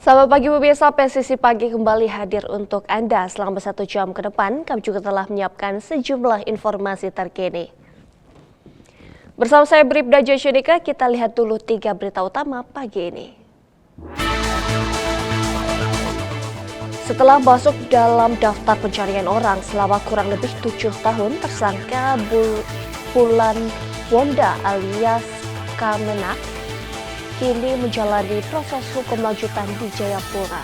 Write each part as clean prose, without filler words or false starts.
Selamat pagi pemirsa, PSSI Pagi kembali hadir untuk Anda selama 1 jam ke depan. Kami juga telah menyiapkan sejumlah informasi terkini. Bersama saya Bribda Joshua, kita lihat dulu 3 berita utama pagi ini. Setelah masuk dalam daftar pencarian orang selama kurang lebih 7 tahun, tersangka Bulan Wonda alias Kamenak kini menjalani proses hukum lanjutan di Jayapura.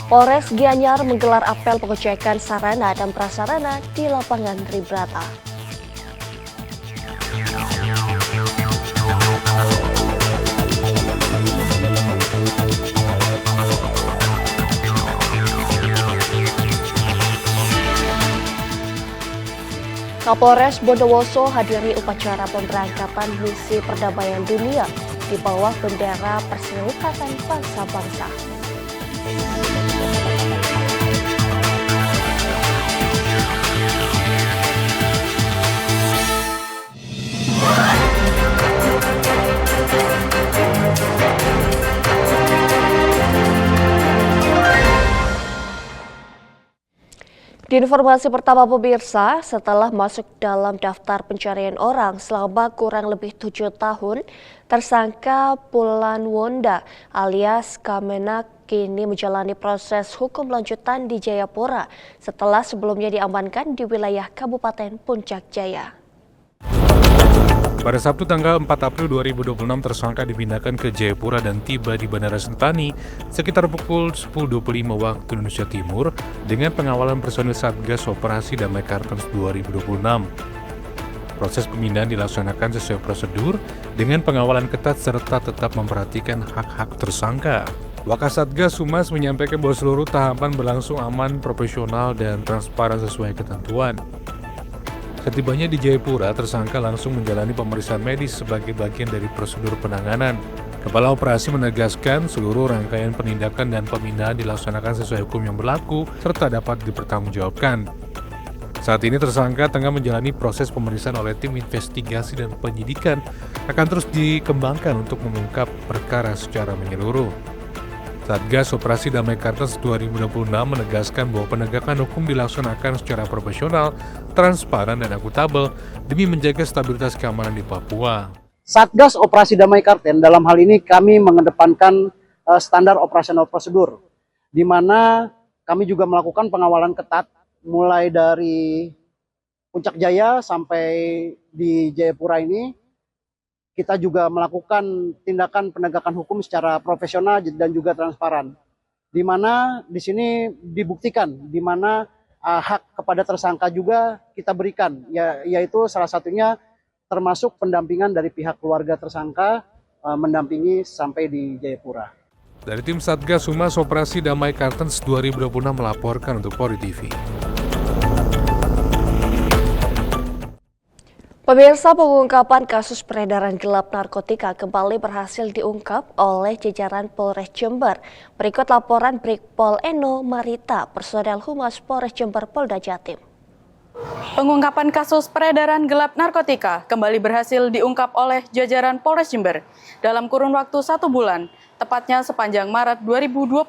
Polres Gianyar menggelar apel pengecekan sarana dan prasarana di lapangan Tribrata. Kapolres Bondowoso hadiri upacara pemberangkatan misi perdamaian dunia di bawah bendera Perserikatan Bangsa-Bangsa. Di informasi pertama pemirsa, setelah masuk dalam daftar pencarian orang selama kurang lebih 7 tahun, tersangka Bulan Wonda alias Kamenak kini menjalani proses hukum lanjutan di Jayapura setelah sebelumnya diamankan di wilayah Kabupaten Puncak Jaya. Pada Sabtu tanggal 4 April 2026 tersangka dipindahkan ke Jayapura dan tiba di Bandara Sentani sekitar pukul 10.25 waktu Indonesia Timur dengan pengawalan personil Satgas Operasi Damai Kartens 2026. Proses pemindahan dilaksanakan sesuai prosedur dengan pengawalan ketat serta tetap memperhatikan hak-hak tersangka. Wakasatgas Humas menyampaikan bahwa seluruh tahapan berlangsung aman, profesional, dan transparan sesuai ketentuan. Setibanya di Jayapura, tersangka langsung menjalani pemeriksaan medis sebagai bagian dari prosedur penanganan. Kepala Operasi menegaskan seluruh rangkaian penindakan dan pemindahan dilaksanakan sesuai hukum yang berlaku serta dapat dipertanggungjawabkan. Saat ini tersangka tengah menjalani proses pemeriksaan oleh tim investigasi dan penyidikan akan terus dikembangkan untuk mengungkap perkara secara menyeluruh. Satgas Operasi Damai Kartens 2026 menegaskan bahwa penegakan hukum dilaksanakan secara profesional, transparan, dan akuntabel demi menjaga stabilitas keamanan di Papua. Satgas Operasi Damai Kartens dalam hal ini kami mengedepankan standar operasional prosedur, di mana kami juga melakukan pengawalan ketat mulai dari Puncak Jaya sampai di Jayapura ini. Kita juga melakukan tindakan penegakan hukum secara profesional dan juga transparan, di mana di sini dibuktikan di mana hak kepada tersangka juga kita berikan, yaitu salah satunya termasuk pendampingan dari pihak keluarga tersangka mendampingi sampai di Jayapura. Dari tim Satgas Humas Operasi Damai Kartens 2026 melaporkan untuk Polri TV. Pemirsa, pengungkapan kasus peredaran gelap narkotika kembali berhasil diungkap oleh jajaran Polres Jember. Berikut laporan Brigpol Eno Marita, personel Humas Polres Jember Polda Jatim. Pengungkapan kasus peredaran gelap narkotika kembali berhasil diungkap oleh jajaran Polres Jember. Dalam kurun waktu 1 bulan, tepatnya sepanjang Maret 2026,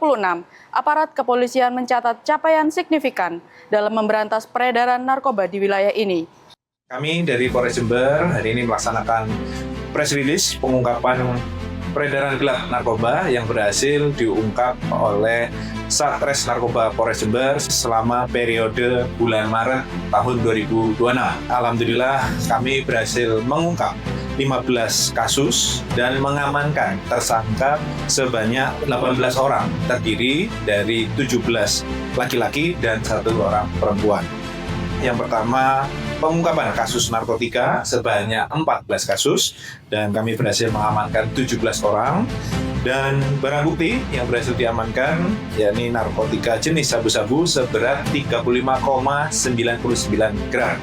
aparat kepolisian mencatat capaian signifikan dalam memberantas peredaran narkoba di wilayah ini. Kami dari Polres Jember hari ini melaksanakan press release pengungkapan peredaran gelap narkoba yang berhasil diungkap oleh Satres Narkoba Polres Jember selama periode bulan Maret tahun 2026. Alhamdulillah kami berhasil mengungkap 15 kasus dan mengamankan tersangka sebanyak 18 orang, terdiri dari 17 laki-laki dan 1 orang perempuan. Yang pertama, pengungkapan kasus narkotika sebanyak 14 kasus dan kami berhasil mengamankan 17 orang, dan barang bukti yang berhasil diamankan yakni narkotika jenis sabu-sabu seberat 35,99 gram.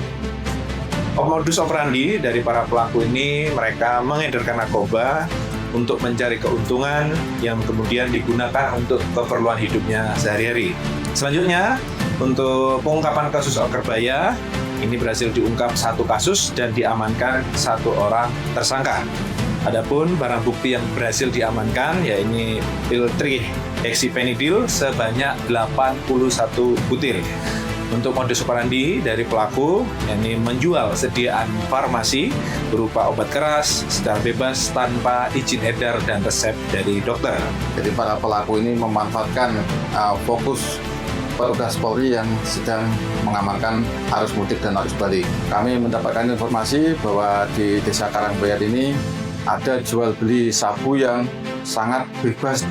Modus operandi dari para pelaku ini, mereka mengedarkan narkoba untuk mencari keuntungan yang kemudian digunakan untuk keperluan hidupnya sehari-hari. Selanjutnya, untuk pengungkapan kasus Okerbaya Ini berhasil diungkap 1 kasus dan diamankan 1 orang tersangka. Adapun barang bukti yang berhasil diamankan yaitu pil trihexyphenidyl sebanyak 81 butir. Untuk modus operandi dari pelaku, yakni menjual sediaan farmasi berupa obat keras secara bebas tanpa izin edar dan resep dari dokter. Jadi para pelaku ini memanfaatkan fokus petugas Polri yang sedang mengamankan arus mudik dan arus balik. Kami mendapatkan informasi bahwa di Desa Karangbayat ini ada jual beli sabu yang sangat bebas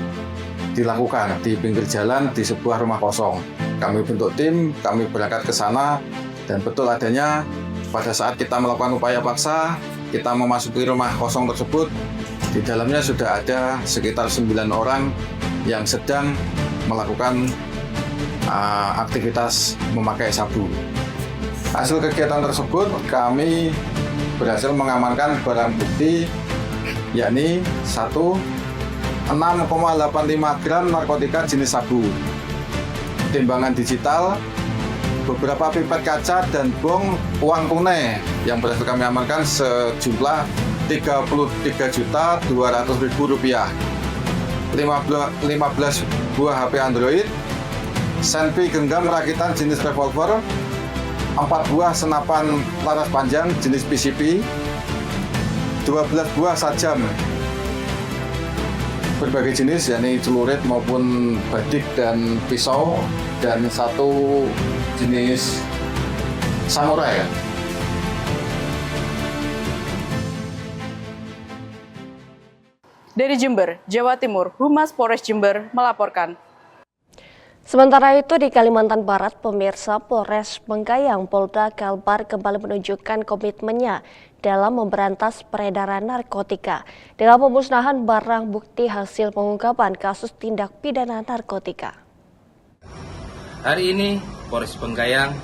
dilakukan di pinggir jalan di sebuah rumah kosong. Kami bentuk tim, kami berangkat ke sana, dan betul adanya pada saat kita melakukan upaya paksa, kita memasuki rumah kosong tersebut, di dalamnya sudah ada sekitar 9 orang yang sedang melakukan aktivitas memakai sabu. Hasil kegiatan tersebut kami berhasil mengamankan barang bukti, yakni 6,85 gram narkotika jenis sabu, timbangan digital, beberapa pipet kaca, dan bong uang tunai yang berhasil kami amankan sejumlah Rp33.200.000, 15 buah HP Android, senpi genggam rakitan jenis revolver, 4 buah senapan laras panjang jenis PCP, 12 buah sajam berbagai jenis, yakni celurit maupun badik dan pisau, dan 1 jenis samurai. Dari Jember, Jawa Timur, Humas Polres Jember melaporkan. Sementara itu di Kalimantan Barat, pemirsa, Polres Bengkayang Polda Kalbar kembali menunjukkan komitmennya dalam memberantas peredaran narkotika dengan pemusnahan barang bukti hasil pengungkapan kasus tindak pidana narkotika. Hari ini Polres Bengkayang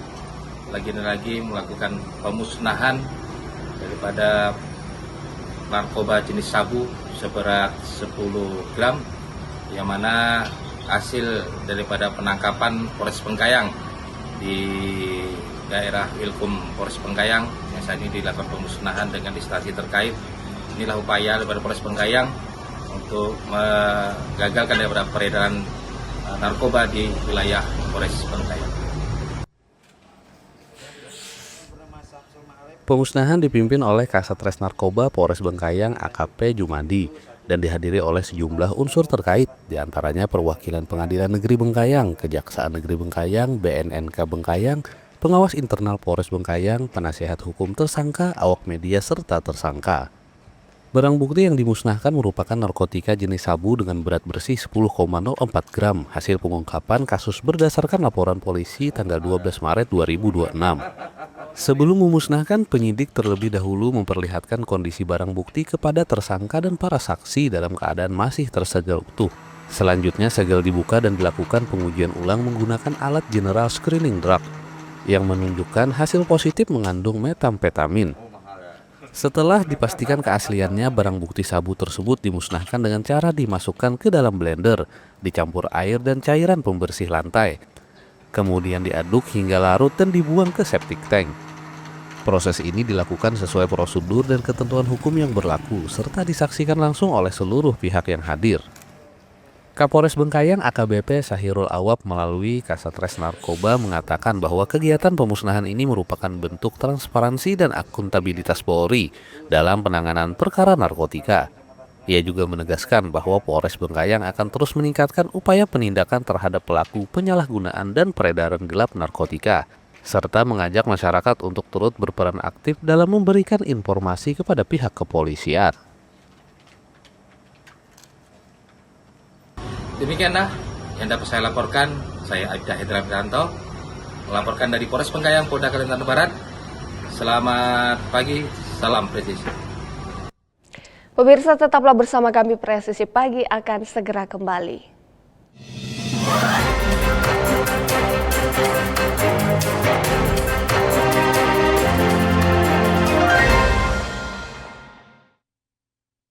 lagi melakukan pemusnahan daripada narkoba jenis sabu seberat 10 gram, yang mana hasil daripada penangkapan Polres Bengkayang di daerah Wilkum Polres Bengkayang yang saat ini dilakukan pemusnahan dengan instansi terkait. Inilah upaya daripada Polres Bengkayang untuk menggagalkan daripada peredaran narkoba di wilayah Polres Bengkayang. Pemusnahan dipimpin oleh Kasatres Narkoba Polres Bengkayang AKP Jumadi dan dihadiri oleh sejumlah unsur terkait, diantaranya perwakilan Pengadilan Negeri Bengkayang, Kejaksaan Negeri Bengkayang, BNNK Bengkayang, pengawas internal Polres Bengkayang, penasihat hukum tersangka, awak media, serta tersangka. Barang bukti yang dimusnahkan merupakan narkotika jenis sabu dengan berat bersih 10,04 gram, hasil pengungkapan kasus berdasarkan laporan polisi tanggal 12 Maret 2026. Sebelum memusnahkan, penyidik terlebih dahulu memperlihatkan kondisi barang bukti kepada tersangka dan para saksi dalam keadaan masih tersegel utuh. Selanjutnya, segel dibuka dan dilakukan pengujian ulang menggunakan alat General Screening Drug yang menunjukkan hasil positif mengandung metamfetamin. Setelah dipastikan keasliannya, barang bukti sabu tersebut dimusnahkan dengan cara dimasukkan ke dalam blender, dicampur air dan cairan pembersih lantai. Kemudian diaduk hingga larut dan dibuang ke septic tank. Proses ini dilakukan sesuai prosedur dan ketentuan hukum yang berlaku, serta disaksikan langsung oleh seluruh pihak yang hadir. Kapolres Bengkayang AKBP Sahirul Awab melalui Kasatres Narkoba mengatakan bahwa kegiatan pemusnahan ini merupakan bentuk transparansi dan akuntabilitas Polri dalam penanganan perkara narkotika. Ia juga menegaskan bahwa Polres Bengkayang akan terus meningkatkan upaya penindakan terhadap pelaku penyalahgunaan dan peredaran gelap narkotika, serta mengajak masyarakat untuk turut berperan aktif dalam memberikan informasi kepada pihak kepolisian. Demikianlah yang dapat saya laporkan. Saya Aibda Hendra Wiranto, melaporkan dari Polres Bengkayang, Polda Kalimantan Barat. Selamat pagi, salam presisi. Pemirsa, tetaplah bersama kami, Presisi Pagi akan segera kembali.